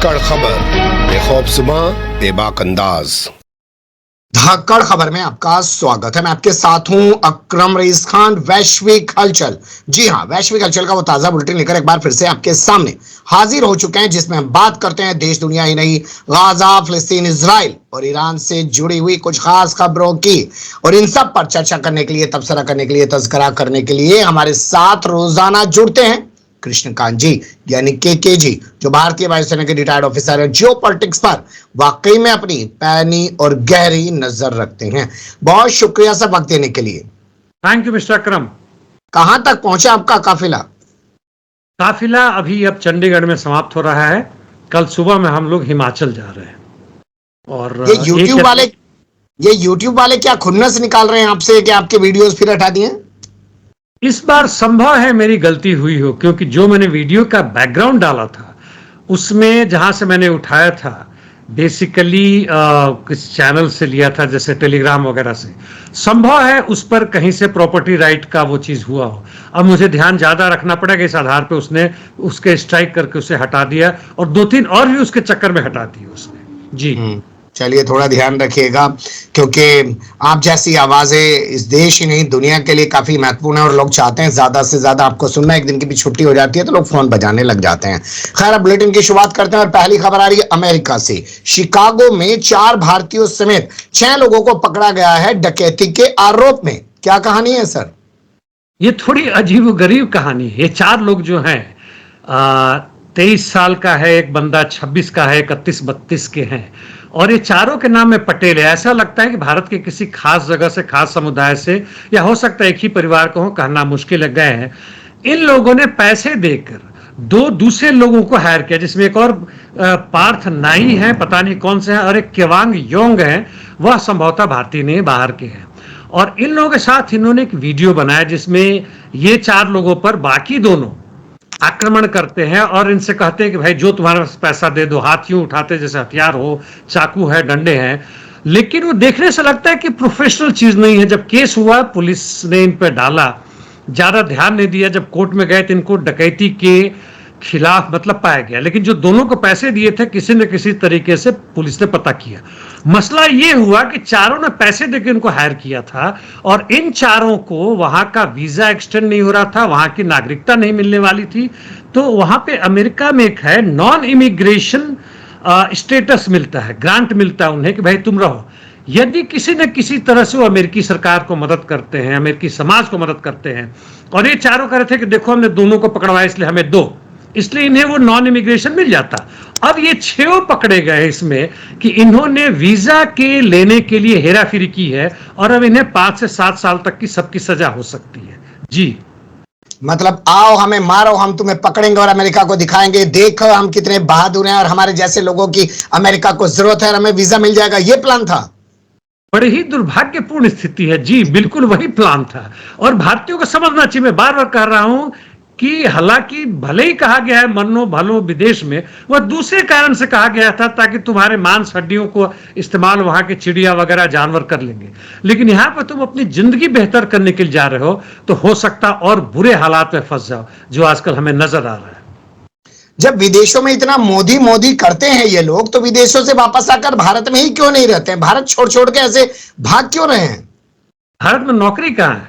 धाकड़ खबर, बेखौफज़ुबां, बेबाक अंदाज। धाकड़ खबर में आपका स्वागत है। मैं आपके साथ हूं अकरम रईस खान। वैश्विक हलचल, जी हां, वैश्विक हलचल का वो ताजा बुलेटिन लेकर एक बार फिर से आपके सामने हाजिर हो चुके हैं, जिसमें हम बात करते हैं देश दुनिया ही नहीं, गाजा, फिलिस्तीन, इजराइल और ईरान से जुड़ी हुई कुछ खास खबरों की। और इन सब पर चर्चा करने के लिए, तबसरा करने के लिए, तज़किरा करने के लिए हमारे साथ रोजाना जुड़ते हैं कृष्णकांत जी, यानी के जी, जो भारतीय वायुसेना के रिटायर्ड ऑफिसर है, जियो पॉलिटिक्स पर वाकई में अपनी पैनी और गहरी नजर रखते हैं। बहुत शुक्रिया सब वक्त देने के लिए। थैंक यू मिस्टर अकरम। कहां तक पहुंचा आपका काफिला? काफिला अभी अब चंडीगढ़ में समाप्त हो रहा है। कल सुबह में हम लोग हिमाचल जा रहे हैं। और ये यूट्यूब वाले क्या खुन्नस निकाल रहे हैं आपसे कि आपके वीडियोस फिर हटा दिए? इस बार संभव है मेरी गलती हुई हो, क्योंकि जो मैंने वीडियो का बैकग्राउंड डाला था उसमें जहां से मैंने उठाया था बेसिकली किस चैनल से लिया था, जैसे टेलीग्राम वगैरह से, संभव है उस पर कहीं से प्रॉपर्टी राइट का वो चीज हुआ हो। अब मुझे ध्यान ज्यादा रखना पड़ेगा, इस आधार पे उसने उसके स्ट्राइक करके उसे हटा दिया और 2-3 और भी उसके चक्कर में हटा दिए उसने। जी चलिए, थोड़ा ध्यान रखिएगा, क्योंकि आप जैसी आवाजें इस देश ही नहीं दुनिया के लिए काफी महत्वपूर्ण है और लोग चाहते हैं ज्यादा से ज्यादा आपको सुनना। एक दिन की भी छुट्टी हो जाती है तो लोग फोन बजाने लग जाते हैं। खैर, अब बुलेटिन की शुरुआत करते हैं और पहली खबर आ रही है अमेरिका से। शिकागो में 4 भारतीयों समेत 6 लोगों को पकड़ा गया है डकैती के आरोप में। क्या कहानी है सर? ये थोड़ी अजीब गरीब कहानी है। ये 4 लोग जो हैं, 23 साल का है एक बंदा, 26 का है, 31-32 के हैं, और ये चारों के नाम में पटेल है। ऐसा लगता है कि भारत के किसी खास जगह से, खास समुदाय से, या हो सकता है एक ही परिवार को हो, कहना मुश्किल है, गए हैं। इन लोगों ने पैसे देकर 2 दूसरे लोगों को हायर किया, जिसमें एक और पार्थ नाई है, पता नहीं कौन से हैं, और एक केवांग योंग है, वह संभवतः भारतीय नहीं, बाहर के हैं। और इन लोगों के साथ इन्होंने एक वीडियो बनाया जिसमें ये 4 लोगों पर बाकी दोनों आक्रमण करते हैं और इनसे कहते हैं कि भाई जो तुम्हारे पास पैसा दे दो। हाथ यूं उठाते जैसे हथियार हो, चाकू है, डंडे हैं, लेकिन वो देखने से लगता है कि प्रोफेशनल चीज नहीं है। जब केस हुआ, पुलिस ने इन पर डाला, ज्यादा ध्यान नहीं दिया। जब कोर्ट में गए तो इनको डकैती के खिलाफ मतलब पाया गया, लेकिन जो दोनों को पैसे दिए थे किसी न किसी तरीके से पुलिस ने पता किया। मसला ये हुआ कि चारों ने पैसे देकर इनको हायर किया था और इन चारों को वहां का वीजा एक्सटेंड नहीं हो रहा था, वहां की नागरिकता नहीं मिलने वाली थी। तो वहां पे अमेरिका में एक है नॉन इमिग्रेशन स्टेटस मिलता है, ग्रांट मिलता है उन्हें कि भाई तुम रहो। यदि किसी न किसी तरह से वो अमेरिकी सरकार को मदद करते हैं, अमेरिकी समाज को मदद करते हैं, और ये चारों कह रहे थे कि देखो हमने दोनों को पकड़वाया इसलिए हमें दो, इसलिए इन्हें वो नॉन इमिग्रेशन मिल जाता। अब ये 6 पकड़े गए इसमें कि इन्होंने वीजा के लेने के लिए हेराफेरी की है और अब इन्हें 5 से 7 साल तक की सबकी सजा हो सकती है। जी, मतलब आओ हमें मारो, हम तुम्हें पकड़ेंगे और अमेरिका को दिखाएंगे, देखो हम कितने बहादुर हैं और हमारे जैसे लोगों की अमेरिका को जरूरत है और हमें वीजा मिल जाएगा। ये प्लान था। बड़ी ही दुर्भाग्यपूर्ण स्थिति है। जी बिल्कुल वही प्लान था और भारतीयों को समझना चाहिए। मैं बार बार कह रहा हूं कि हालांकि भले ही कहा गया है मरनो भलो विदेश में, वह दूसरे कारण से कहा गया था ताकि तुम्हारे मांस हड्डियों को इस्तेमाल वहां के चिड़िया वगैरह जानवर कर लेंगे। लेकिन यहां पर तुम अपनी जिंदगी बेहतर करने के लिए जा रहे हो तो हो सकता और बुरे हालात में फंस जाओ, जो आजकल हमें नजर आ रहा है। जब विदेशों में इतना मोदी मोदी करते हैं ये लोग, तो विदेशों से वापस आकर भारत में ही क्यों नहीं रहते हैं? भारत छोड़ छोड़ के ऐसे भाग क्यों रहे हैं? भारत में नौकरी कहां है?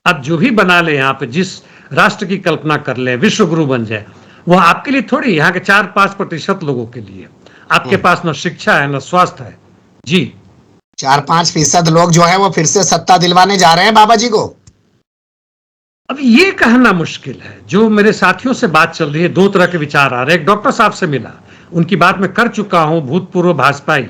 अब जो भी बना ले, यहां पे जिस राष्ट्र की कल्पना कर ले, विश्व गुरु बन जाए, वह आपके लिए थोड़ी, यहाँ के 4-5% लोगों के लिए। आपके पास न शिक्षा है न स्वास्थ्य है। जी, 4-5% लोग जो है वो फिर से सत्ता दिलवाने जा रहे हैं बाबा जी को। अब ये कहना मुश्किल है। जो मेरे साथियों से बात चल रही है, 2 तरह के विचार आ रहे हैं। एक डॉक्टर साहब से मिला, उनकी बात मैं कर चुका हूं, भूतपूर्व भाजपाई,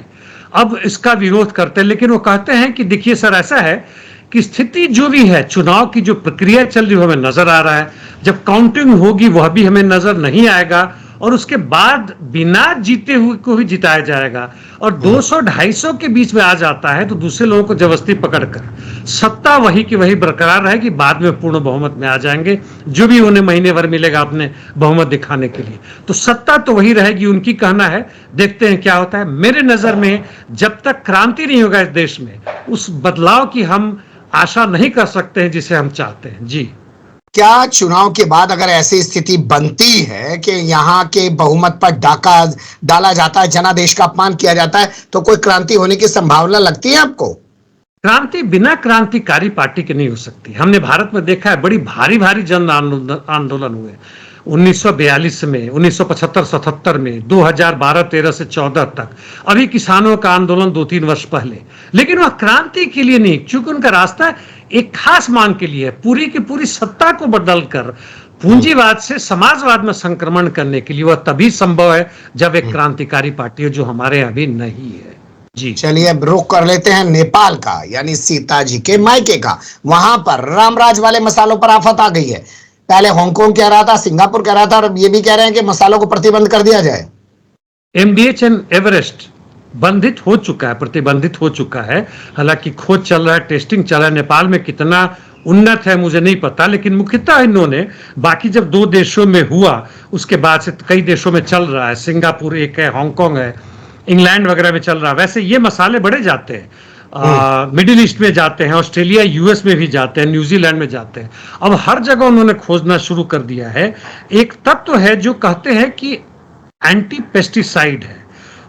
अब इसका विरोध करते हैं, लेकिन वो कहते हैं कि देखिए सर, ऐसा है कि स्थिति जो भी है, चुनाव की जो प्रक्रिया चल रही है हमें नजर आ रहा है, जब काउंटिंग होगी वह भी हमें नजर नहीं आएगा, और उसके बाद बिना जीते हुए को ही जिताया जाएगा, और 200-250 के बीच में आ जाता है तो दूसरे लोगों को जबरदस्ती पकड़कर सत्ता वही की वही बरकरार रहेगी। बाद में पूर्ण बहुमत में आ जाएंगे, जो भी उन्हें महीने भर मिलेगा अपने बहुमत दिखाने के लिए, तो सत्ता तो वही रहेगी, उनकी कहना है। देखते हैं क्या होता है। मेरे नजर में जब तक क्रांति नहीं होगा इस देश में, उस बदलाव की हम आशा नहीं कर सकते हैं जिसे हम चाहते हैं। जी, क्या चुनाव के बाद अगर ऐसी स्थिति बनती है कि यहाँ के बहुमत पर डाका डाला जाता है, जनादेश का अपमान किया जाता है, तो कोई क्रांति होने की संभावना लगती है आपको? क्रांति बिना क्रांतिकारी पार्टी के नहीं हो सकती। हमने भारत में देखा है, बड़ी भारी भारी जन आंदोलन हुए 1942 में, 1975-77 में, 2012-13 से 14 तक, अभी किसानों का आंदोलन 2-3 वर्ष पहले। लेकिन वह क्रांति के लिए नहीं, क्योंकि उनका रास्ता एक खास मांग के लिए है, पूरी की पूरी सत्ता को बदलकर पूंजीवाद से समाजवाद में संक्रमण करने के लिए। वह तभी संभव है जब एक क्रांतिकारी पार्टी हो, जो हमारे यहाँ भी नहीं है। जी चलिए अब रुख कर लेते हैं नेपाल का, यानी सीता जी के मायके का। वहां पर रामराज वाले मसालों पर आफत आ गई है। पहले हांगकांग कह रहा था, सिंगापुर कह रहा था, और ये भी कह रहे हैं कि मसालों को प्रतिबंध कर दिया जाए। MDH एंड एवरेस्ट बंधित हो चुका है, प्रतिबंधित हो चुका है। हालांकि खोज चल रहा है, टेस्टिंग चल रहा है। नेपाल में कितना उन्नत है मुझे नहीं पता, लेकिन मुख्यतः इन्होंने, बाकी जब 2 देशों में हुआ उसके बाद से कई देशों में चल रहा है। सिंगापुर एक है, हांगकांग है, इंग्लैंड वगैरह में चल रहा है। वैसे ये मसाले बड़े जाते हैं, मिडिल ईस्ट में जाते हैं, ऑस्ट्रेलिया US में भी जाते हैं, न्यूजीलैंड में जाते हैं। अब हर जगह उन्होंने खोजना शुरू कर दिया है। एक तत्व है जो कहते हैं कि एंटी पेस्टिसाइड है,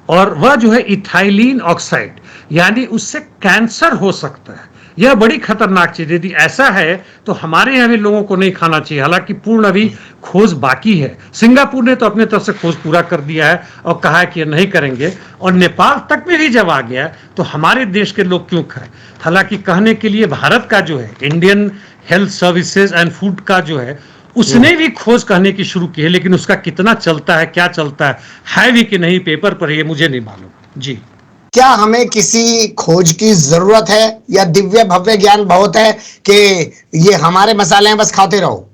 और वह जो है इथाइलिन ऑक्साइड, यानी उससे कैंसर हो सकता है। यह बड़ी खतरनाक चीज है। यदि ऐसा है तो हमारे यहाँ भी लोगों को नहीं खाना चाहिए। हालांकि पूर्ण अभी खोज बाकी है। सिंगापुर ने तो अपने तरफ से खोज पूरा कर दिया है और कहा है कि ये नहीं करेंगे, और नेपाल तक में भी जब आ गया तो हमारे देश के लोग क्यों खाए। हालांकि कहने के लिए भारत का जो है Indian health services and food का जो है, उसने भी खोज कहने की शुरू की है, लेकिन उसका कितना चलता है, क्या चलता है भी कि नहीं पेपर पर, ये मुझे नहीं मालूम। जी क्या हमें किसी खोज की जरूरत है, या दिव्य भव्य ज्ञान बहुत है कि ये हमारे मसाले हैं बस खाते रहो?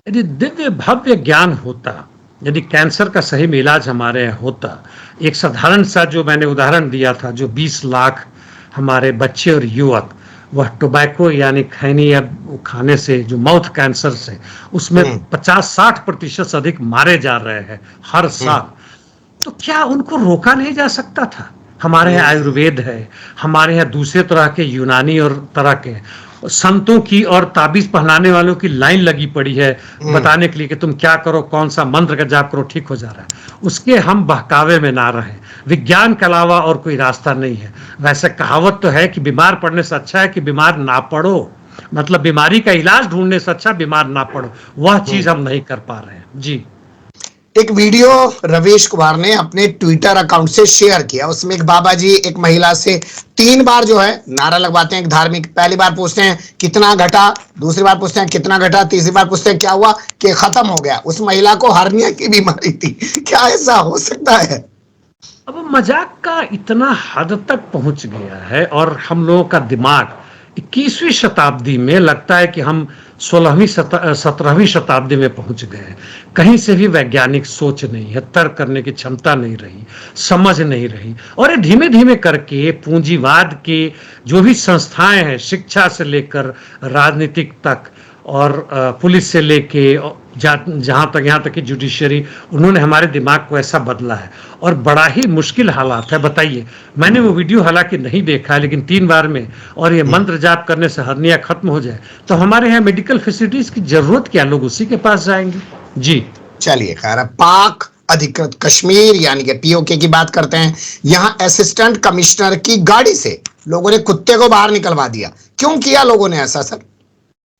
यदि दिव्य भव्य ज्ञान होता, यदि कैंसर का सही में इलाज हमारे यहाँ होता, एक साधारण सा जो मैंने उदाहरण दिया था, जो 20 लाख हमारे बच्चे और युवक वह टोबैको यानी खैनी या खाने से, जो माउथ कैंसर से, उसमें 50-60% से अधिक मारे जा रहे हैं हर साल, तो क्या उनको रोका नहीं जा सकता था? हमारे यहाँ आयुर्वेद है, हमारे यहाँ दूसरे तरह के यूनानी और तरह के संतों की और ताबीज पहनाने वालों की लाइन लगी पड़ी है बताने के लिए कि तुम क्या करो, कौन सा मंत्र का जाप करो, ठीक हो जा रहा है। उसके हम बहकावे में ना रहें। विज्ञान के अलावा और कोई रास्ता नहीं है। वैसे कहावत तो है कि बीमार पड़ने से अच्छा है कि बीमार ना पड़ो, मतलब बीमारी का इलाज ढूंढने से अच्छा बीमार ना पड़ो। वह चीज हम नहीं कर पा रहे हैं। जी एक वीडियो रवीश कुमार ने अपने ट्विटर अकाउंट से शेयर किया। उसमें एक बाबा जी एक महिला से 3 बार जो है नारा लगवाते हैं, एक धार्मिक। पहली बार पूछते हैं कितना घटा, दूसरी बार पूछते हैं कितना घटा, तीसरी बार पूछते हैं क्या हुआ, कि खत्म हो गया। उस महिला को हर्निया की बीमारी थी। क्या ऐसा हो सकता है? अब मजाक का इतना हद तक पहुंच गया है, और हम लोगों का दिमाग 21वीं शताब्दी में लगता है कि हम 17वीं शताब्दी में पहुंच गए। कहीं से भी वैज्ञानिक सोच नहीं है, तर्क करने की क्षमता नहीं रही, समझ नहीं रही, और ये धीमे धीमे करके पूंजीवाद के जो भी संस्थाएं हैं, शिक्षा से लेकर राजनीतिक तक और पुलिस से लेके जहाँ तक यहाँ तक कि जुडिशरी, उन्होंने हमारे दिमाग को ऐसा बदला है, और बड़ा ही मुश्किल हालात है। बताइए, मैंने वो वीडियो हालांकि नहीं देखा है, लेकिन 3 बार में, और ये मंत्र जाप करने से हर्निया खत्म हो जाए तो हमारे यहाँ मेडिकल फैसिलिटीज की जरूरत क्या, लोग उसी के पास जाएंगे। जी चलिए खैर, पाक अधिकृत कश्मीर यानी कि POK की बात करते हैं। यहाँ असिस्टेंट कमिश्नर की गाड़ी से लोगों ने कुत्ते को बाहर निकलवा दिया। क्यों किया लोगों ने ऐसा सर?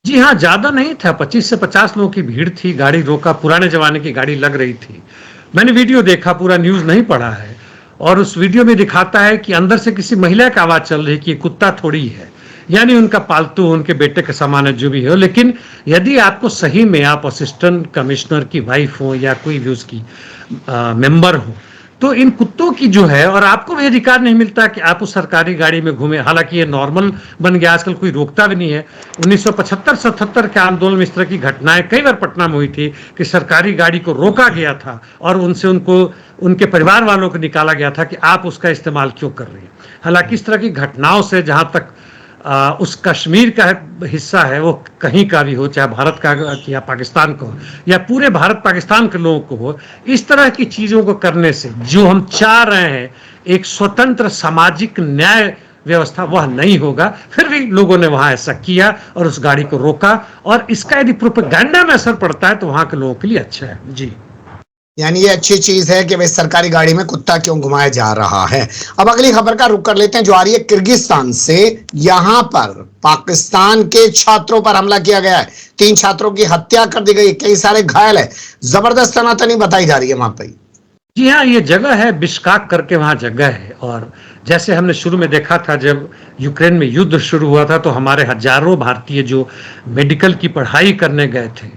जी हाँ, ज्यादा नहीं था, 25 से 50 लोगों की भीड़ थी। गाड़ी रोका, पुराने जमाने की गाड़ी लग रही थी। मैंने वीडियो देखा, पूरा न्यूज नहीं पढ़ा है, और उस वीडियो में दिखाता है कि अंदर से किसी महिला की आवाज चल रही कि कुत्ता थोड़ी है, यानी उनका पालतू, उनके बेटे के समान है, जो भी हो। लेकिन यदि आपको सही में आप असिस्टेंट कमिश्नर की वाइफ हो या कोई भी उसकी मेंबर हो, तो इन कुत्तों की जो है, और आपको भी अधिकार नहीं मिलता कि आप उस सरकारी गाड़ी में घूमें। हालांकि ये नॉर्मल बन गया, आजकल कोई रोकता भी नहीं है। 1975-77 के आंदोलन में इस तरह की घटनाएं कई बार पटना में हुई थी कि सरकारी गाड़ी को रोका गया था और उनको उनके परिवार वालों को निकाला गया था कि आप उसका इस्तेमाल क्यों कर रहे हैं। हालांकि इस तरह की घटनाओं से, जहाँ तक उस कश्मीर का हिस्सा है, वो कहीं का भी हो, चाहे भारत का या पाकिस्तान का हो, या पूरे भारत पाकिस्तान के लोगों को हो, इस तरह की चीज़ों को करने से जो हम चाह रहे हैं, एक स्वतंत्र सामाजिक न्याय व्यवस्था वह नहीं होगा। फिर भी लोगों ने वहां ऐसा किया और उस गाड़ी को रोका, और इसका यदि प्रोपेगेंडा में असर पड़ता है तो वहां के लोगों के लिए अच्छा है। जी, यानी ये अच्छी चीज है कि भाई सरकारी गाड़ी में कुत्ता क्यों घुमाया जा रहा है। अब अगली खबर का रुख कर लेते हैं जो आ रही है किर्गिस्तान से। यहां पर पाकिस्तान के छात्रों पर हमला किया गया है, 3 छात्रों की हत्या कर दी गई, कई सारे घायल है। जबरदस्त तनातनी बताई जा रही है वहां पर। जी हाँ, ये जगह है बिश्काक करके, वहाँ जगह है। और जैसे हमने शुरू में देखा था, जब यूक्रेन में युद्ध शुरू हुआ था तो हमारे हजारों भारतीय जो मेडिकल की पढ़ाई करने गए थे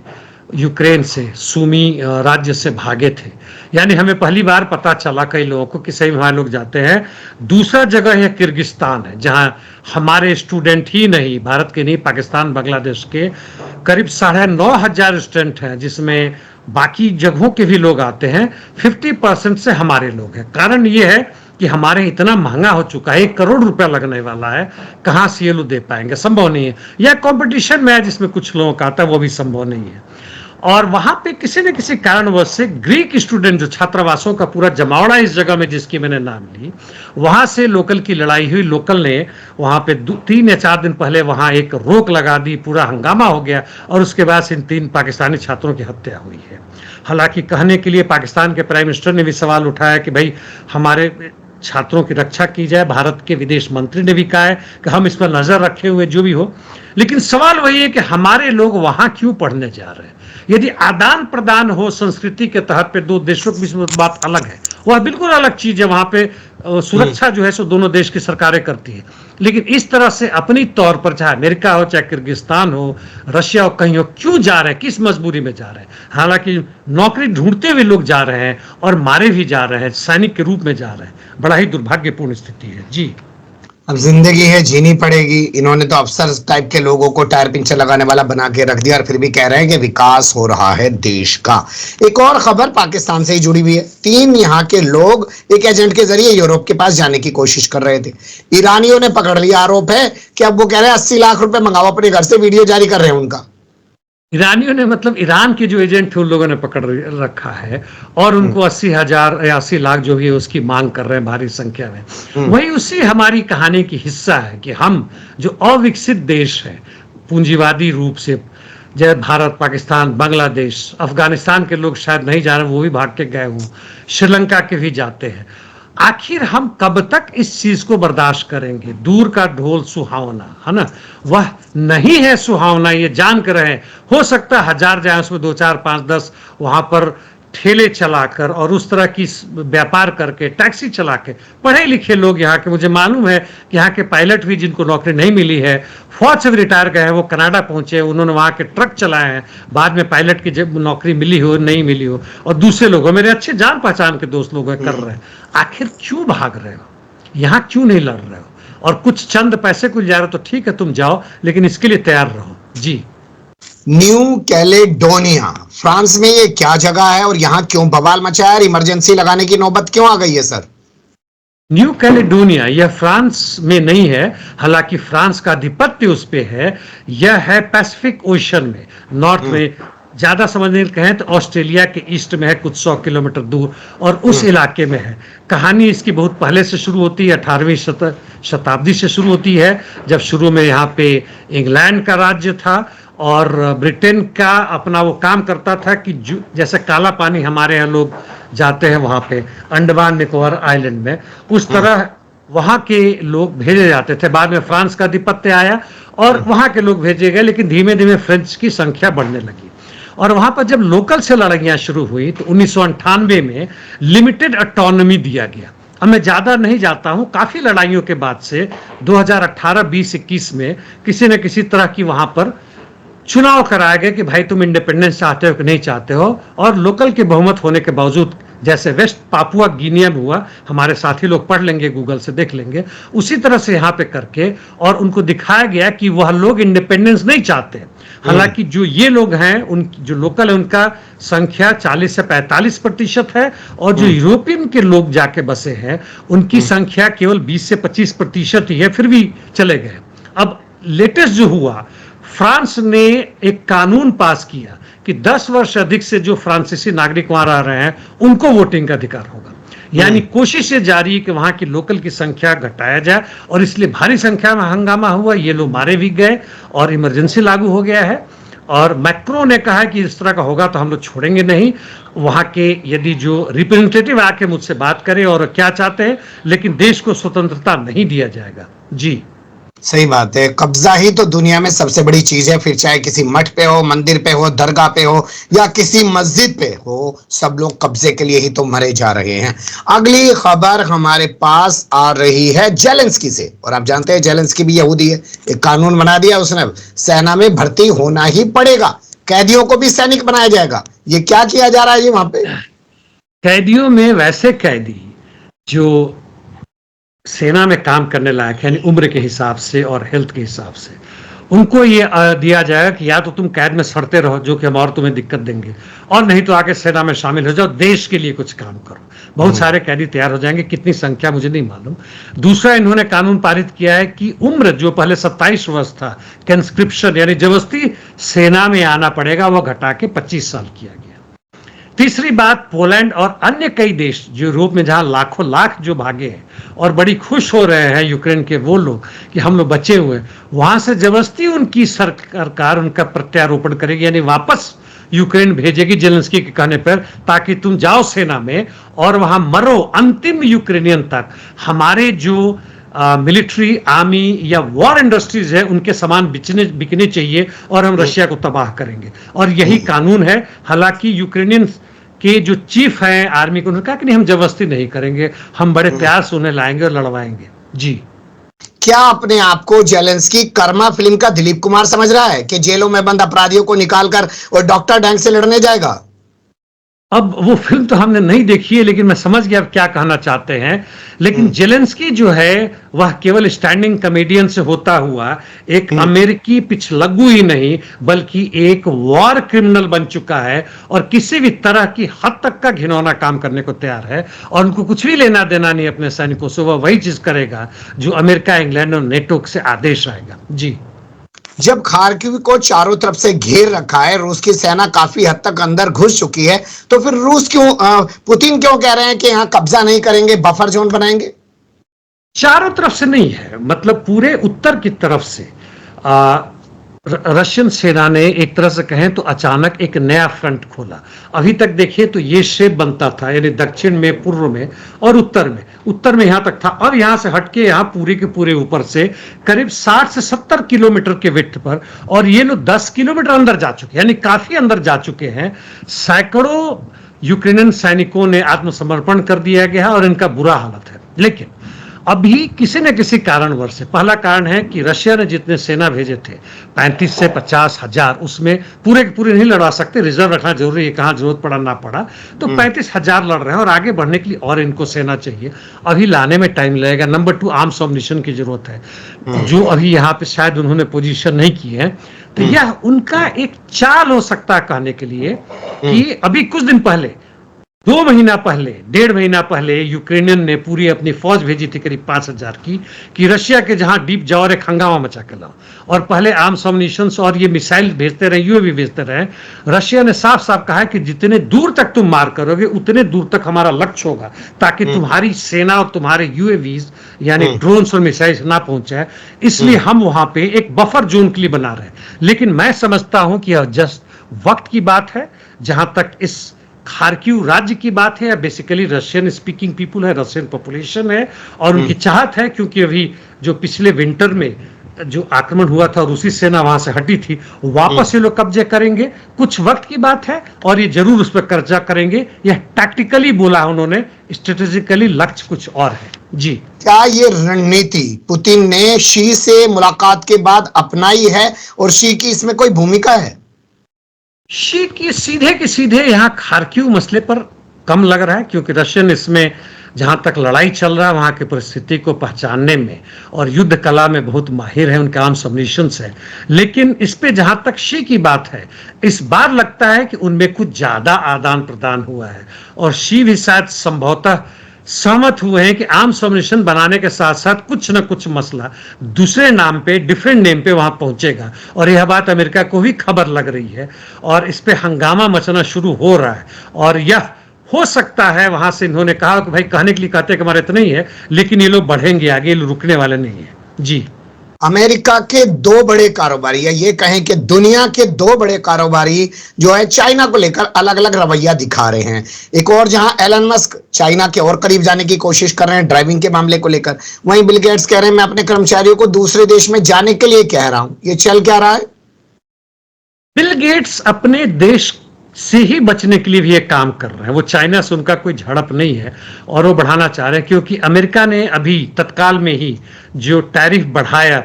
यूक्रेन से, सूमी राज्य से भागे थे। यानी हमें पहली बार पता चला कई लोगों को कि सही वहाँ लोग जाते हैं। दूसरा जगह है किर्गिस्तान है, जहाँ हमारे स्टूडेंट ही नहीं, भारत के नहीं, पाकिस्तान बांग्लादेश के करीब 9,500 स्टूडेंट हैं, जिसमें बाकी जगहों के भी लोग आते हैं। 50% से हमारे लोग हैं। कारण ये है कि हमारे इतना महंगा हो चुका है, 1 करोड़ रुपया लगने वाला है, कहाँ से ये लोग दे पाएंगे, संभव नहीं है। या कंपटीशन में है जिसमें कुछ लोगों का आता है, वो भी संभव नहीं है। और वहां पे किसी न किसी कारणवश से ग्रीक स्टूडेंट, जो छात्रावासों का पूरा जमावड़ा इस जगह में जिसकी मैंने नाम ली, वहां से लोकल की लड़ाई हुई। लोकल ने वहां पे 3 या 4 दिन पहले वहां एक रोक लगा दी, पूरा हंगामा हो गया, और उसके बाद इन 3 पाकिस्तानी छात्रों की हत्या हुई है। हालांकि कहने के लिए पाकिस्तान के प्राइम मिनिस्टर ने भी सवाल उठाया कि भाई हमारे छात्रों की रक्षा की जाए। भारत के विदेश मंत्री ने भी कहा है कि हम इस पर नजर रखे हुए, जो भी हो। लेकिन सवाल वही है कि हमारे लोग वहां क्यों पढ़ने जा रहे हैं। यदि आदान प्रदान हो संस्कृति के तहत पे 2 देशों के बीच में, बात अलग है, वह बिल्कुल अलग चीज है। वहां पे सुरक्षा जो है सो दोनों देश की सरकारें करती है। लेकिन इस तरह से अपनी तौर पर, चाहे अमेरिका हो, चाहे किर्गिस्तान हो, रशिया हो, कहीं हो, क्यों जा रहे हैं, किस मजबूरी में जा रहे हैं। हालांकि नौकरी ढूंढते हुए लोग जा रहे हैं और मारे भी जा रहे हैं, सैनिक के रूप में जा रहे हैं। बड़ा ही दुर्भाग्यपूर्ण स्थिति है। जी, अब जिंदगी है, जीनी पड़ेगी। इन्होंने तो अफसर टाइप के लोगों को टायर पंचर लगाने वाला बना के रख दिया, और फिर भी कह रहे हैं कि विकास हो रहा है देश का। एक और खबर पाकिस्तान से ही जुड़ी हुई है। 3 यहाँ के लोग एक एजेंट के जरिए यूरोप के पास जाने की कोशिश कर रहे थे। ईरानियों ने पकड़ लिया। आरोप है कि अब वो कह रहे हैं 80 लाख रुपए मंगाओ अपने घर से, वीडियो जारी कर रहे हैं उनका। ईरानियों ने, मतलब ईरान के जो एजेंट थे उन लोगों ने पकड़ रखा है, और उनको 80,000 या 80 लाख जो भी है उसकी मांग कर रहे हैं भारी संख्या में। वही उसी हमारी कहानी की हिस्सा है कि हम जो अविकसित देश है पूंजीवादी रूप से, जैसे भारत, पाकिस्तान, बांग्लादेश, अफगानिस्तान के लोग शायद नहीं जा रहे, वो भी भाग के गए हों, श्रीलंका के भी जाते हैं। आखिर हम कब तक इस चीज को बर्दाश्त करेंगे। दूर का ढोल सुहावना है ना, वह नहीं है सुहावना, ये जान कर रहे हैं। हो सकता है 1000 जाए, उसमें 2, 4, 5, 10 वहां पर ठेले चलाकर और उस तरह की व्यापार करके, टैक्सी चला के, पढ़े लिखे लोग यहाँ के, मुझे मालूम है कि यहाँ के पायलट भी जिनको नौकरी नहीं मिली है, फौज से भी रिटायर गए हैं, वो कनाडा पहुंचे, उन्होंने वहाँ के ट्रक चलाए हैं, बाद में पायलट की जब नौकरी मिली हो नहीं मिली हो, और दूसरे लोग मेरे अच्छे जान पहचान के दोस्त लोग कर रहे हैं। आखिर क्यों भाग रहे हो, यहाँ क्यों नहीं लड़ रहे हो। और कुछ चंद पैसे को जा रहे हो तो ठीक है, तुम जाओ, लेकिन इसके लिए तैयार रहो। जी, न्यू कैलेडोनिया फ्रांस में ये क्या जगह है और यहाँ क्यों बवाल मचा है? इमरजेंसी लगाने की नौबत क्यों आ गई है सर? न्यू कैलेडोनिया यह फ्रांस में नहीं है, हालांकि फ्रांस का आधिपत्य उस पे है। यह है पैसिफिक ओशन में, नॉर्थ में। ज्यादा समझने कहें तो ऑस्ट्रेलिया के ईस्ट में है, कुछ 100 किलोमीटर दूर, और उस इलाके में है। कहानी इसकी बहुत पहले से शुरू होती है, 18वीं शताब्दी से शुरू होती है, जब शुरू में यहाँ पे इंग्लैंड का राज्य था और ब्रिटेन का अपना वो काम करता था कि जैसे काला पानी हमारे यहाँ लोग जाते हैं वहाँ पे अंडमान निकोबार आइलैंड में, उस तरह वहाँ के लोग भेजे जाते थे। बाद में फ्रांस का आधिपत्य आया और वहाँ के लोग भेजे गए, लेकिन धीमे धीमे फ्रेंच की संख्या बढ़ने लगी। और वहाँ पर जब लोकल से लड़ाइयाँ शुरू हुई तो 1998 में लिमिटेड ऑटोनॉमी दिया गया। अब मैं ज़्यादा नहीं जाता हूँ, काफ़ी लड़ाइयों के बाद से 2018, 20, 21 में किसी न किसी तरह की वहाँ पर चुनाव कराया गया कि भाई तुम इंडिपेंडेंस चाहते हो कि नहीं चाहते हो। और लोकल के बहुमत होने के बावजूद, जैसे वेस्ट पापुआ गिनिया में हुआ, हमारे साथी लोग पढ़ लेंगे, गूगल से देख लेंगे, उसी तरह से यहाँ पे करके, और उनको दिखाया गया कि वह लोग इंडिपेंडेंस नहीं चाहते। हालांकि जो ये लोग हैं, उन जो लोकल है, उनका संख्या 40 से 45% है, और जो यूरोपियन के लोग जाके बसे हैं उनकी संख्या केवल 20 से 25% ही है, फिर भी चले गए। अब लेटेस्ट जो हुआ, फ्रांस ने एक कानून पास किया कि 10 वर्ष अधिक से जो फ्रांसीसी नागरिक वहां रह रहे हैं उनको वोटिंग का अधिकार होगा। यानी कोशिशें जारी है कि वहां की लोकल की संख्या घटाया जाए, और इसलिए भारी संख्या में हंगामा हुआ, ये लोग मारे भी गए और इमरजेंसी लागू हो गया है। और मैक्रो ने कहा कि इस तरह का होगा तो हम लोग छोड़ेंगे नहीं। वहां के यदि जो रिप्रेजेंटेटिव आके मुझसे बात करें और क्या चाहते हैं, लेकिन देश को स्वतंत्रता नहीं दिया जाएगा। जी सही बात है। कब्जा ही तो दुनिया में सबसे बड़ी चीज है, फिर चाहे किसी मठ पे हो, मंदिर पे हो, दरगाह पे हो या किसी मस्जिद पे हो, सब लोग कब्जे के लिए ही तो मरे जा रहे हैं। अगली खबर हमारे पास आ रही है जेलेंस्की से, और आप जानते हैं जेलेंस्की भी यहूदी है। एक कानून बना दिया उसने, सेना में भर्ती होना ही पड़ेगा, कैदियों को भी सैनिक बनाया जाएगा। ये क्या किया जा रहा है ये वहां पे? कैदियों में वैसे कैदी जो सेना में काम करने लायक है, यानी उम्र के हिसाब से और हेल्थ के हिसाब से, उनको ये दिया जाएगा कि या तो तुम कैद में सड़ते रहो, जो कि हम और तुम्हें दिक्कत देंगे, और नहीं तो आके सेना में शामिल हो जाओ, देश के लिए कुछ काम करो। बहुत सारे कैदी तैयार हो जाएंगे, कितनी संख्या मुझे नहीं मालूम। दूसरा, इन्होंने कानून पारित किया है कि उम्र जो पहले 27 वर्ष था, कंस्क्रिप्शन यानी जबरदस्ती सेना में आना पड़ेगा, वो घटा के 25 साल किया गया। तीसरी बात, पोलैंड और अन्य कई देश जो यूरोप में जहां लाखों लाख जो भागे हैं और बड़ी खुश हो रहे हैं यूक्रेन के वो लोग कि हम लोग बचे हुए, वहां से जबरदस्ती उनकी सरकार उनका प्रत्यारोपण करेगी, यानी वापस यूक्रेन भेजेगी जेलेंस्की के कहने पर, ताकि तुम जाओ सेना में और वहां मरो, अंतिम यूक्रेनियन तक। हमारे जो मिलिट्री आर्मी या वॉर इंडस्ट्रीज है उनके सामान बिकने चाहिए, और हम रशिया को तबाह करेंगे, और यही कानून है। हालांकि यूक्रेनियन के जो चीफ हैं आर्मी को, उन्होंने कहा कि नहीं, हम जबरदस्ती नहीं करेंगे, हम बड़े प्यार से उन्हें लाएंगे और लड़वाएंगे। जी क्या अपने आप को जेलेंस्की कर्मा फिल्म का दिलीप कुमार समझ रहा है कि जेलों में बंद अपराधियों को निकालकर और डॉक्टर डैंग से लड़ने जाएगा? अब वो फिल्म तो हमने नहीं देखी है, लेकिन मैं समझ गया आप क्या कहना चाहते हैं। लेकिन जेलेंस्की जो है वह केवल स्टैंडिंग कॉमेडियन से होता हुआ एक अमेरिकी पिछलग्गू ही नहीं, बल्कि एक वॉर क्रिमिनल बन चुका है, और किसी भी तरह की हद तक का घिनौना काम करने को तैयार है, और उनको कुछ भी लेना देना नहीं अपने सैनिकों से। वह वही चीज करेगा जो अमेरिका, इंग्लैंड और नेटो से आदेश आएगा। जी जब खार्किव को चारों तरफ से घेर रखा है, रूस की सेना काफी हद तक अंदर घुस चुकी है, तो फिर पुतिन क्यों कह रहे हैं कि यहाँ कब्जा नहीं करेंगे, बफर जोन बनाएंगे? चारों तरफ से नहीं है, मतलब पूरे उत्तर की तरफ से रशियन सेना ने एक तरह से कहें तो अचानक एक नया फ्रंट खोला। अभी तक देखिए तो ये शेप बनता था, यानी दक्षिण में, पूर्व में और उत्तर में यहां तक था। अब यहां से हटके यहां पूरे के पूरे ऊपर से करीब 60 से 70 किलोमीटर के विड्थ पर, और ये लोग 10 किलोमीटर अंदर जा चुके हैं, यानी काफी अंदर जा चुके हैं। सैकड़ों यूक्रेनियन सैनिकों ने आत्मसमर्पण कर दिया गया है और इनका बुरा हालत है। लेकिन अभी किसी न किसी कारणवश से, पहला कारण है कि रशिया ने जितने सेना भेजे थे 35 से 50 हजार, उसमें पूरे के पूरे नहीं लड़वा सकते, रिजर्व रखना जरूरी है, कहाँ जरूरत पड़ा ना पड़ा, तो 35 हजार लड़ रहे हैं, और आगे बढ़ने के लिए और इनको सेना चाहिए। अभी लाने में टाइम लगेगा। नंबर 2, आर्म्स अम्युनिशन की जरूरत है, जो अभी यहाँ पे शायद उन्होंने पोजीशन नहीं की है। तो यह उनका एक चाल हो सकता है कहने के लिए कि अभी कुछ दिन पहले, 2 महीना पहले, 1.5 महीना पहले यूक्रेनियन ने पूरी अपनी फौज भेजी थी करीब 5000 की, कि रशिया के जहां डीप जाओ और एक हंगामा मचा के लाओ, और पहले आर्म्स अम्युनिशन और ये मिसाइल भेजते रहे, यूएवी भेजते रहे। रशिया ने साफ साफ कहा है कि जितने दूर तक तुम मार करोगे उतने दूर तक हमारा लक्ष्य होगा, ताकि तुम्हारी सेना और तुम्हारे यूएवीज यानी ड्रोन्स और मिसाइल ना पहुंचे। इसलिए हम वहां पे एक बफर जोन के लिए बना रहे हैं। लेकिन मैं समझता हूं कि यह जस्ट वक्त की बात है। जहां तक इस खार्किव राज्य की बात है, बेसिकली रशियन स्पीकिंग पीपुल है, रशियन पॉपुलेशन है, और उनकी चाहत है, क्योंकि अभी जो पिछले विंटर में जो आक्रमण हुआ था, रूसी सेना वहां से हटी थी, वापस ये लोग कब्जे करेंगे। कुछ वक्त की बात है, और ये जरूर उस पर कब्जा करेंगे। यह टैक्टिकली बोला उन्होंने, स्ट्रेटेजिकली लक्ष्य कुछ और है। जी क्या ये रणनीति पुतिन ने शी से मुलाकात के बाद अपनाई है, और शी की इसमें कोई भूमिका है? शी की सीधे के सीधे यहाँ खार्किव मसले पर कम लग रहा है, क्योंकि रशियन इसमें जहां तक लड़ाई चल रहा है वहां की परिस्थिति को पहचानने में और युद्ध कला में बहुत माहिर है, उनके आर्म्स अम्युनिशंस है। लेकिन इस पे जहां तक शी की बात है, इस बार लगता है कि उनमें कुछ ज्यादा आदान प्रदान हुआ है, और शी भी शायद संभवतः सहमत हुए हैं कि आर्म्स अम्युनिशन बनाने के साथ साथ कुछ न कुछ मसला दूसरे नाम पे, डिफरेंट नेम पे वहां पहुंचेगा। और यह बात अमेरिका को भी खबर लग रही है, और इस पे हंगामा मचना शुरू हो रहा है, और यह हो सकता है वहां से इन्होंने कहा कि भाई कहने के लिए कहते हैं कि हमारे इतना ही है, लेकिन ये लोग बढ़ेंगे आगे, ये लोग रुकने वाले नहीं है। जी। अमेरिका के दो बड़े कारोबारी या ये कहें कि दुनिया के दो बड़े कारोबारी जो है चाइना को लेकर अलग अलग रवैया दिखा रहे हैं। एक और जहां एलन मस्क चाइना के और करीब जाने की कोशिश कर रहे हैं ड्राइविंग के मामले को लेकर, वहीं बिल गेट्स कह रहे हैं मैं अपने कर्मचारियों को दूसरे देश में जाने के लिए कह रहा हूं। ये चल क्या रहा है? बिल गेट्स अपने देश से ही बचने के लिए भी ये काम कर रहे हैं। वो चाइना से उनका कोई झड़प नहीं है और वो बढ़ाना चाह रहे हैं, क्योंकि अमेरिका ने अभी तत्काल में ही जो टैरिफ बढ़ाया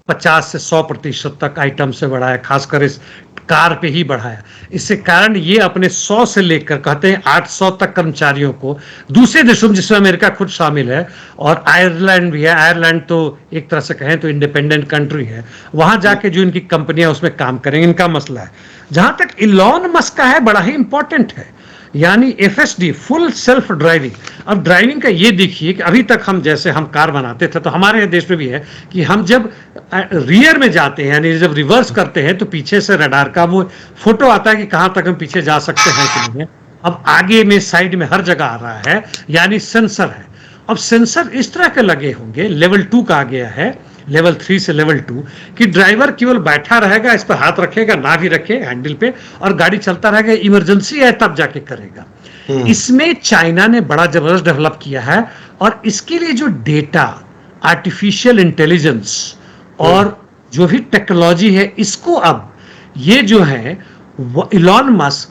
50 से 100% तक आइटम से बढ़ाया, खासकर इस कार पे ही बढ़ाया। इससे कारण ये अपने 100 से लेकर कहते हैं 800 तक कर्मचारियों को दूसरे देशों में, जिसमें अमेरिका खुद शामिल है और आयरलैंड भी है, आयरलैंड तो एक तरह से कहें तो इंडिपेंडेंट कंट्री है, वहां जाके जो इनकी कंपनियां उसमें काम करेंगे, इनका मसला है। जहां तक इलॉन मस्क का है, बड़ा ही इंपॉर्टेंट है, यानी FSD, फुल सेल्फ ड्राइविंग। अब ड्राइविंग का ये देखिए कि अभी तक हम जैसे हम कार बनाते थे तो हमारे देश में भी है कि हम जब रियर में जाते हैं, यानी जब रिवर्स करते हैं तो पीछे से रडार का वो फोटो आता है कि कहां तक हम पीछे जा सकते हैं कि नहीं। अब आगे में, साइड में, हर जगह आ रहा है, यानी सेंसर है। अब सेंसर इस तरह के लगे होंगे, लेवल 2 का आ गया है, लेवल 3 से लेवल 2, कि ड्राइवर केवल बैठा रहेगा, इस पर हाथ रखेगा, ना भी रखे हैंडल पे, और गाड़ी चलता रहेगा, इमरजेंसी है तब जाके करेगा। इसमें चाइना ने बड़ा जबरदस्त डेवलप किया है, और इसके लिए जो डेटा, आर्टिफिशियल इंटेलिजेंस और जो भी टेक्नोलॉजी है, इसको अब ये जो है इलॉन मस्क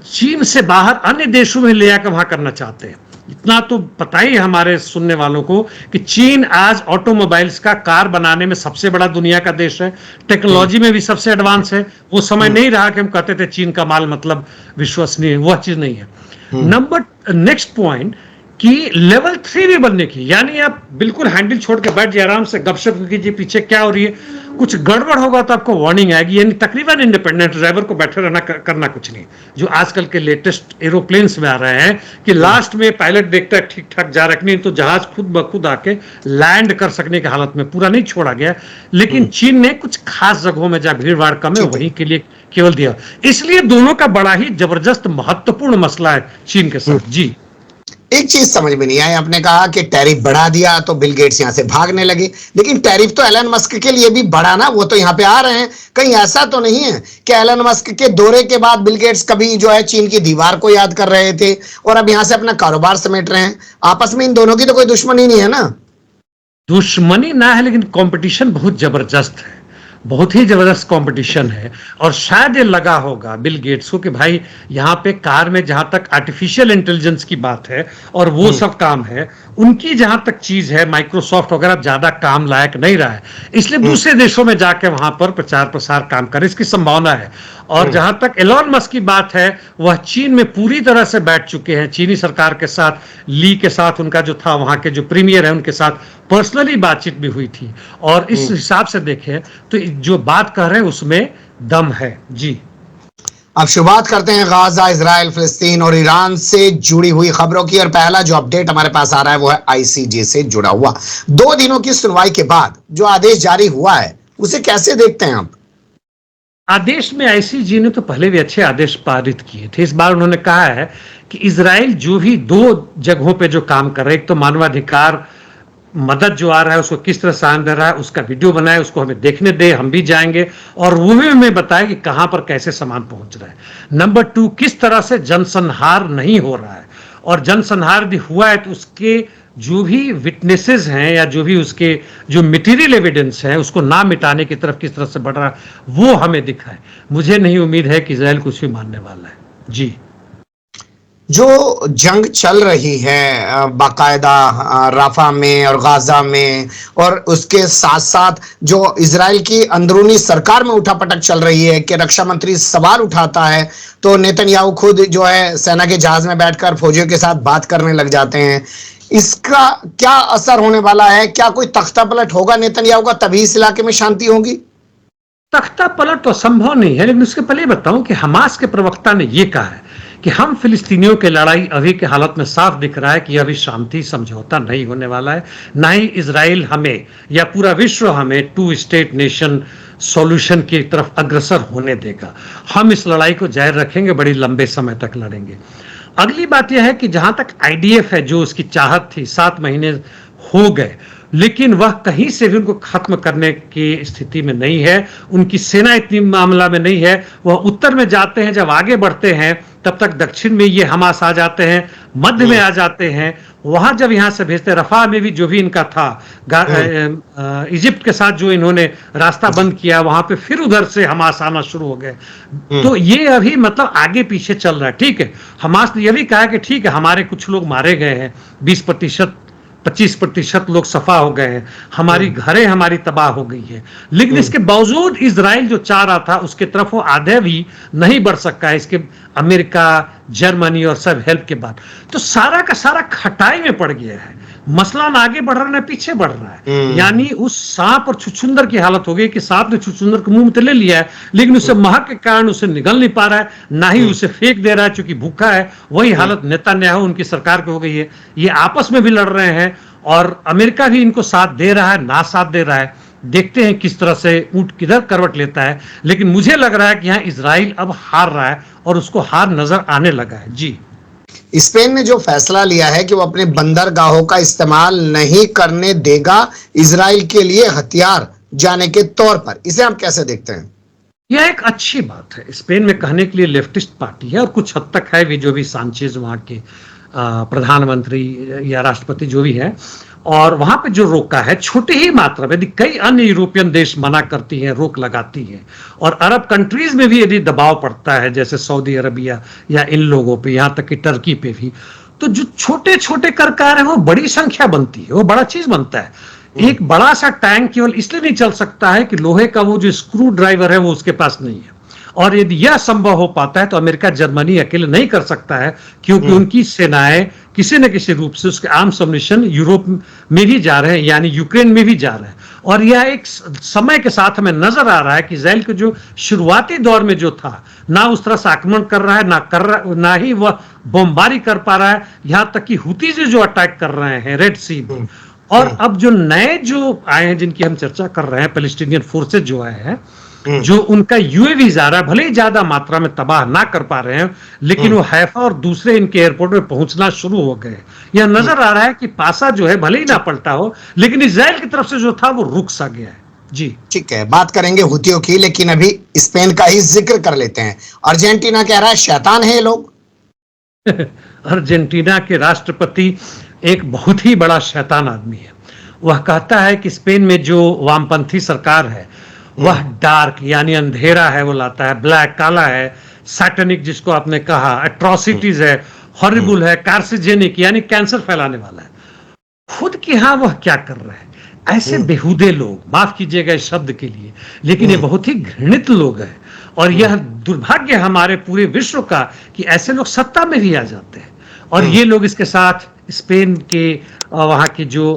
चीन से बाहर अन्य देशों में ले जाकर वहां करना चाहते हैं। इतना तो पता ही है हमारे सुनने वालों को कि चीन आज ऑटोमोबाइल्स का, कार बनाने में सबसे बड़ा दुनिया का देश है, टेक्नोलॉजी में भी सबसे एडवांस है। वो समय नहीं रहा कि हम कहते थे चीन का माल मतलब विश्वसनीय, वह चीज नहीं है। नंबर नेक्स्ट पॉइंट कि लेवल 3 भी बनने की, यानी आप बिल्कुल हैंडल छोड़ के बैठ जाइए, आराम से गपशप कीजिए, पीछे क्या हो रही है, कुछ गड़बड़ होगा तो आपको वार्निंग आएगी। यानी तकरीबन इंडिपेंडेंट, ड्राइवर को बैठे रहना, करना कुछ नहीं। जो आजकल के लेटेस्ट एरोप्लेन्स में आ रहे हैं कि लास्ट में पायलट देखता है ठीक ठाक जा रहा नहीं, तो जहाज खुद ब खुद आके लैंड कर सकने की हालत में पूरा नहीं छोड़ा गया। लेकिन चीन ने कुछ खास जगहों में जहां भीड़ भाड़ कम है वहीं के लिए केवल दिया। इसलिए दोनों का बड़ा ही जबरदस्त महत्वपूर्ण मसला है चीन के साथ। जी। एक चीज समझ में नहीं आई, आपने कहा कि टैरिफ बढ़ा दिया तो बिल गेट्स यहां से भागने लगे, लेकिन टैरिफ तो एलन मस्क के लिए भी बढ़ा ना, वो तो यहां पे आ रहे हैं। कहीं ऐसा तो नहीं है कि एलन मस्क के दौरे के बाद बिल गेट्स कभी जो है चीन की दीवार को याद कर रहे थे और अब यहां से अपना कारोबार समेट रहे हैं? आपस में इन दोनों की तो कोई दुश्मनी नहीं है ना? दुश्मनी ना है, लेकिन कंपटीशन बहुत जबरदस्त है, बहुत ही जबरदस्त कंपटीशन है। और शायद ये लगा होगा बिल गेट्स को कि भाई यहाँ पे कार में जहां तक आर्टिफिशियल इंटेलिजेंस की बात है और वो सब काम है, उनकी जहां तक चीज है माइक्रोसॉफ्ट वगैरह ज्यादा काम लायक नहीं रहा है, इसलिए दूसरे देशों में जाके वहां पर प्रचार प्रसार काम करे, इसकी संभावना है। और जहां तक एलन मस्क की बात है, वह चीन में पूरी तरह से बैठ चुके हैं, चीनी सरकार के साथ, ली के साथ उनका जो था, वहां के जो प्रीमियर है उनके साथ पर्सनली बातचीत भी हुई थी। और इस हिसाब से देखें तो जो बात कर रहे हैं उसमें दम है। जी। अब शुरुआत करते हैं गाजा, इजराइल, फिलिस्तीन और ईरान से जुड़ी हुई खबरों की। और पहला जो अपडेट हमारे पास आ रहा है वो है ICJ से जुड़ा हुआ। 2 दिनों की सुनवाई के बाद जो आदेश जारी हुआ है उसे कैसे देखते हैं आप? आदेश में ICJ ने तो पहले भी अच्छे आदेश पारित किए थे। इस बार उन्होंने कहा है कि इजराइल जो भी 2 जगहों पे जो काम कर रहा है, एक तो मानवाधिकार मदद जो आ रहा है उसको किस तरह से आन दे रहा है, उसका वीडियो बनाए, उसको हमें देखने दे, हम भी जाएंगे और वो भी हमें बताए कि कहां पर कैसे सामान पहुंच रहा है। नंबर 2, किस तरह से जनसंहार नहीं हो रहा है, और जनसंहार भी हुआ है तो उसके जो भी विटनेसेस हैं या जो भी उसके जो मटेरियल एविडेंस है उसको ना मिटाने की तरफ किस तरह से बढ़ रहा है, वो हमें दिखाए। मुझे नहीं उम्मीद है कि इजराइल कुछ भी मानने वाला है। जी। जो जंग चल रही है बाकायदा राफा में और गाजा में, और उसके साथ साथ जो इजराइल की अंदरूनी सरकार में उठापटक चल रही है कि रक्षा मंत्री सवाल उठाता है तो नेतन्याहू खुद जो है सेना के जहाज में बैठकर फौजियों के साथ बात करने लग जाते हैं, इसका क्या असर होने वाला है? क्या कोई तख्ता पलट होगा नेतन्याहू का, तभी इस इलाके में शांति होगी? तख्ता पलट तो संभव नहीं है, लेकिन उसके पहले बताऊं कि हमास के प्रवक्ता ने यह कहा है कि हम फिलिस्तीनियों की लड़ाई अभी के हालत में साफ दिख रहा है कि अभी शांति समझौता नहीं होने वाला है, ना ही इजराइल हमें या पूरा विश्व हमें 2 स्टेट नेशन सॉल्यूशन की तरफ अग्रसर होने देगा। हम इस लड़ाई को जारी रखेंगे, बड़ी लंबे समय तक लड़ेंगे। अगली बात यह है कि जहां तक आईडीएफ है, जो उसकी चाहत थी, 7 महीने हो गए, लेकिन वह कहीं से भी उनको खत्म करने की स्थिति में नहीं है। उनकी सेना इतनी मामला में नहीं है। वह उत्तर में जाते हैं, जब आगे बढ़ते हैं तब तक दक्षिण में ये हमास आ जाते हैं, मध्य में आ जाते हैं। वहां जब यहां से भेजते, रफा में भी जो भी इनका था, इजिप्ट के साथ जो इन्होंने रास्ता बंद किया, वहां पे फिर उधर से हमास आना शुरू हो गए। तो ये अभी मतलब आगे पीछे चल रहा है। ठीक है, हमास ने यह भी कहा कि ठीक है, हमारे कुछ लोग मारे गए हैं, 20% 25% लोग सफा हो गए हैं, हमारी घरें हमारी तबाह हो गई है, लेकिन इसके बावजूद इजराइल जो चाह रहा था उसके तरफ वो आधे भी नहीं बढ़ सका है, इसके अमेरिका, जर्मनी और सब हेल्प के बाद। तो सारा का सारा खटाई में पड़ गया है। मसला ना आगे बढ़ रहा है, पीछे बढ़ रहा है। यानी उस सांप और छुछुंदर की हालत हो गई कि सांप ने छुछुंदर को मुंह में तो ले लिया है, लेकिन उससे महक के कारण उसे निगल नहीं पा रहा है, ना ही उसे फेंक दे रहा है क्योंकि भूखा है। वही हालत नेतन्याहू उनकी सरकार की हो गई है। ये आपस में भी लड़ रहे हैं और अमेरिका भी इनको साथ दे रहा है, ना साथ दे रहा है। देखते हैं किस तरह से ऊंट किधर करवट लेता है, लेकिन मुझे लग रहा है कि यहाँ इजराइल अब हार रहा है और उसको हार नजर आने लगा है। जी, स्पेन ने जो फैसला लिया है कि वो अपने बंदरगाहों का इस्तेमाल नहीं करने देगा इजराइल के लिए हथियार जाने के तौर पर, इसे आप कैसे देखते हैं? यह एक अच्छी बात है। स्पेन में कहने के लिए लेफ्टिस्ट पार्टी है और कुछ हद तक है भी, जो भी सांचेज वहां के प्रधानमंत्री या राष्ट्रपति जो भी है, और वहां पे जो रोका है छोटी ही मात्रा में, यदि कई अन्य यूरोपियन देश मना करती हैं, रोक लगाती हैं, और अरब कंट्रीज में भी यदि दबाव पड़ता है, जैसे सऊदी अरबिया या इन लोगों पे, यहां तक कि टर्की पे भी, तो जो छोटे छोटे कर हैं वो बड़ी संख्या बनती है, वो बड़ा चीज बनता है। एक बड़ा सा टैंक केवल इसलिए नहीं चल सकता है कि लोहे का वो जो स्क्रू ड्राइवर है वो उसके पास नहीं है, और यदि यह संभव हो पाता है तो अमेरिका, जर्मनी अकेले नहीं कर सकता है, क्योंकि उनकी सेनाएं किसी न किसी रूप से उसके आर्म्स अम्युनिशन यूरोप में भी जा रहे हैं, यानी यूक्रेन में भी जा रहे हैं। और यह एक समय के साथ हमें नजर आ रहा है कि इजराइल के जो शुरुआती दौर में जो था, ना उस तरह से आक्रमण कर रहा है, ना ही वह बमबारी कर पा रहा है, यहां तक कि हुतीज जो अटैक कर रहे हैं रेड सी में। और अब जो नए जो आए हैं, जिनकी हम चर्चा कर रहे हैं, पैलेस्टीनियन फोर्सेज जो आए हैं, जो उनका यूएवी जा रहा है, भले ही ज्यादा मात्रा में तबाह ना कर पा रहे हैं, लेकिन वो हैफा और दूसरे इनके एयरपोर्ट में पहुंचना शुरू हो गए। यह नजर आ रहा है कि पासा जो है भले ही ना पलटा हो, लेकिन इजराइल की तरफ से जो था वो रुक सा गया है। जी, ठीक है, बात करेंगे हुतियों की, लेकिन अभी स्पेन का ही जिक्र कर लेते हैं। अर्जेंटीना कह रहा है शैतान है ये लोग। अर्जेंटीना के राष्ट्रपति एक बहुत ही बड़ा शैतान आदमी है। वह कहता है कि स्पेन में जो वामपंथी सरकार है वह डार्क यानी अंधेरा है, वो लाता है, ब्लैक काला है, सैटनिक जिसको आपने कहा, एट्रोसिटीज है, हॉरिबल है, कार्सिजेनिक यानी कैंसर फैलाने वाला है। खुद की हाँ वह क्या कर रहा है? ऐसे बेहुदे लोग, माफ कीजिएगा इस शब्द के लिए, लेकिन ये बहुत ही घृणित लोग हैं, और यह दुर्भाग्य हमारे पूरे विश्व का कि ऐसे लोग सत्ता में भी आ जाते हैं। और ये लोग इसके साथ स्पेन के वहाँ की जो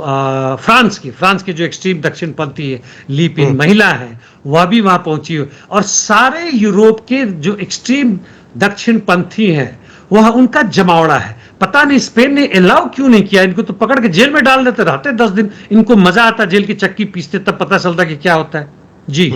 फ्रांस की जो एक्सट्रीम दक्षिणपंथी है, लीपिन महिला है, वह भी वहाँ पहुंची है, और सारे यूरोप के जो एक्सट्रीम दक्षिणपंथी हैं वह उनका जमावड़ा है। पता नहीं स्पेन ने अलाउ क्यों नहीं किया, इनको तो पकड़ के जेल में डाल देते, रहते 10 दिन, इनको मजा आता, जेल की चक्की पीसते, तब पता चलता कि क्या होता है। जी,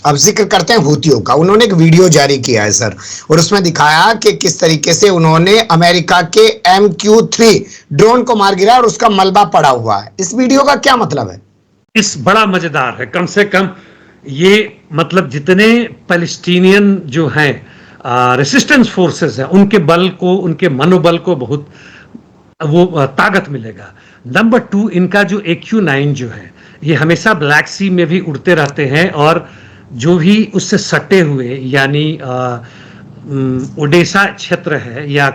अब जिक्र करते हैं हुतियों का। उन्होंने एक वीडियो जारी किया है सर, और उसमें दिखाया कि किस तरीके से उन्होंने अमेरिका के MQ-3 ड्रोन को मार गिरा और उसका मलबा पड़ा हुआ है। इस वीडियो का क्या मतलब है? इस बड़ा मजेदार है। कम से कम ये मतलब जितने पैलेस्टीनियन जो हैं रेसिस्टेंस फोर्सेस हैं, उनके बल को, उनके मनोबल को बहुत वो ताकत मिलेगा। नंबर 2, इनका जो AQ-9 जो है, ये हमेशा ब्लैक सी में भी उड़ते रहते हैं, और जो भी उससे सटे हुए यानी ओडेसा क्षेत्र है या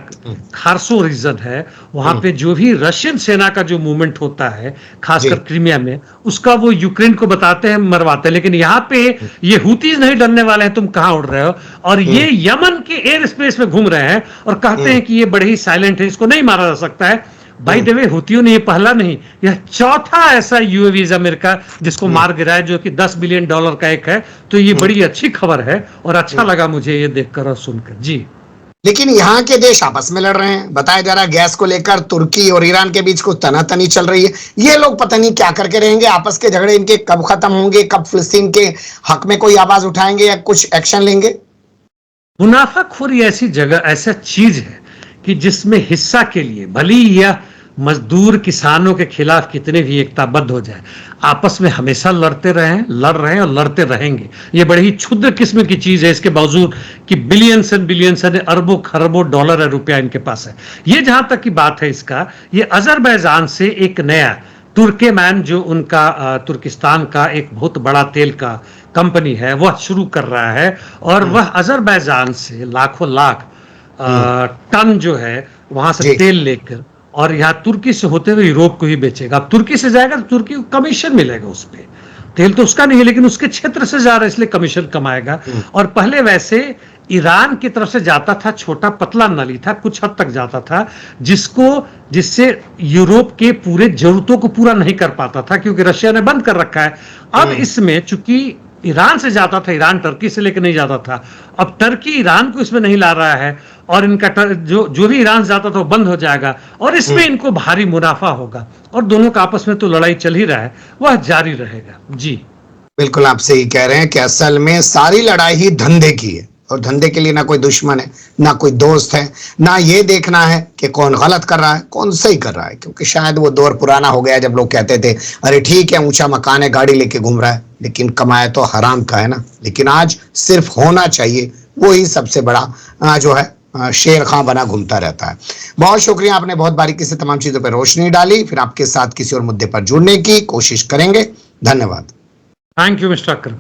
खारसो रीजन है, वहां पे जो भी रशियन सेना का जो मूवमेंट होता है, खासकर क्रीमिया में, उसका वो यूक्रेन को बताते हैं, मरवाते हैं। लेकिन यहाँ पे ये हुतीज नहीं डरने वाले हैं, तुम कहाँ उड़ रहे हो, और ये यमन के एयर स्पेस में घूम रहे हैं और कहते हैं कि ये बड़े ही साइलेंट है, इसको नहीं मारा जा सकता है। बाय द वे, हुतियों ने ये पहला नहीं, यह चौथा ऐसा यूएवी अमेरिका जिसको मार गिराया, जो कि $10 बिलियन का एक है। तो ये बड़ी अच्छी खबर है और अच्छा लगा मुझे ये देखकर और सुनकर। जी, लेकिन यहाँ के देश आपस में लड़ रहे हैं। बताया जा रहा है गैस को लेकर तुर्की और ईरान के बीच कुछ तनातनी चल रही है। ये लोग पता नहीं क्या करके रहेंगे, आपस के झगड़े इनके कब खत्म होंगे, कब फिलिस्तीन के हक में कोई आवाज उठाएंगे या कुछ एक्शन लेंगे। मुनाफाखोरी ऐसी जगह, ऐसा चीज है कि जिसमें हिस्सा के लिए भले ही यह मजदूर किसानों के खिलाफ कितने भी एकताबद्ध हो जाए, आपस में हमेशा लड़ रहे हैं और लड़ते रहेंगे। ये बड़ी ही क्षुद्र किस्म की चीज है, इसके बावजूद कि बिलियंस एंड बिलियंस अरबों खरबों डॉलर है, रुपया इनके पास है। ये जहां तक की बात है इसका, ये अजरबैजान से एक नया तुर्कमेन जो उनका तुर्किस्तान का एक बहुत बड़ा तेल का कंपनी है वह शुरू कर रहा है, और वह अजरबैजान से लाखों लाख टन जो है वहां से तेल लेकर और यहाँ तुर्की से होते हुए यूरोप को ही बेचेगा। अब तुर्की से जाएगा तो तुर्की को कमीशन मिलेगा उस पे, तेल तो उसका नहीं है लेकिन उसके क्षेत्र से जा रहा है इसलिए कमीशन कमाएगा। और पहले वैसे ईरान की तरफ से जाता था, छोटा पतला नली था, कुछ हद तक जाता था, जिससे यूरोप के पूरे जरूरतों को पूरा नहीं कर पाता था क्योंकि रशिया ने बंद कर रखा है। अब इसमें चूंकि ईरान से जाता था, ईरान टर्की से लेकर नहीं जाता था, अब टर्की ईरान को इसमें नहीं ला रहा है और इनका जो भी ईरान से जाता था वो बंद हो जाएगा और इसमें इनको भारी मुनाफा होगा और दोनों का आपस में तो लड़ाई चल ही रहा है, वह जारी रहेगा। जी बिल्कुल आप सही कह रहे हैं कि असल में सारी लड़ाई ही धंधे की है और धंधे के लिए ना कोई दुश्मन है, ना कोई दोस्त है, ना ये देखना है कि कौन गलत कर रहा है कौन सही कर रहा है, क्योंकि शायद वो दौर पुराना हो गया जब लोग कहते थे अरे ठीक है ऊंचा मकान है गाड़ी लेके घूम रहा है लेकिन कमाया तो हराम का है ना। लेकिन आज सिर्फ होना चाहिए, वो ही सबसे बड़ा जो है शेर खां बना घूमता रहता है। बहुत शुक्रिया, आपने बहुत बारीकी से तमाम चीजों पर रोशनी डाली। फिर आपके साथ किसी और मुद्दे पर जुड़ने की कोशिश करेंगे। धन्यवाद। Thank you mister Akram.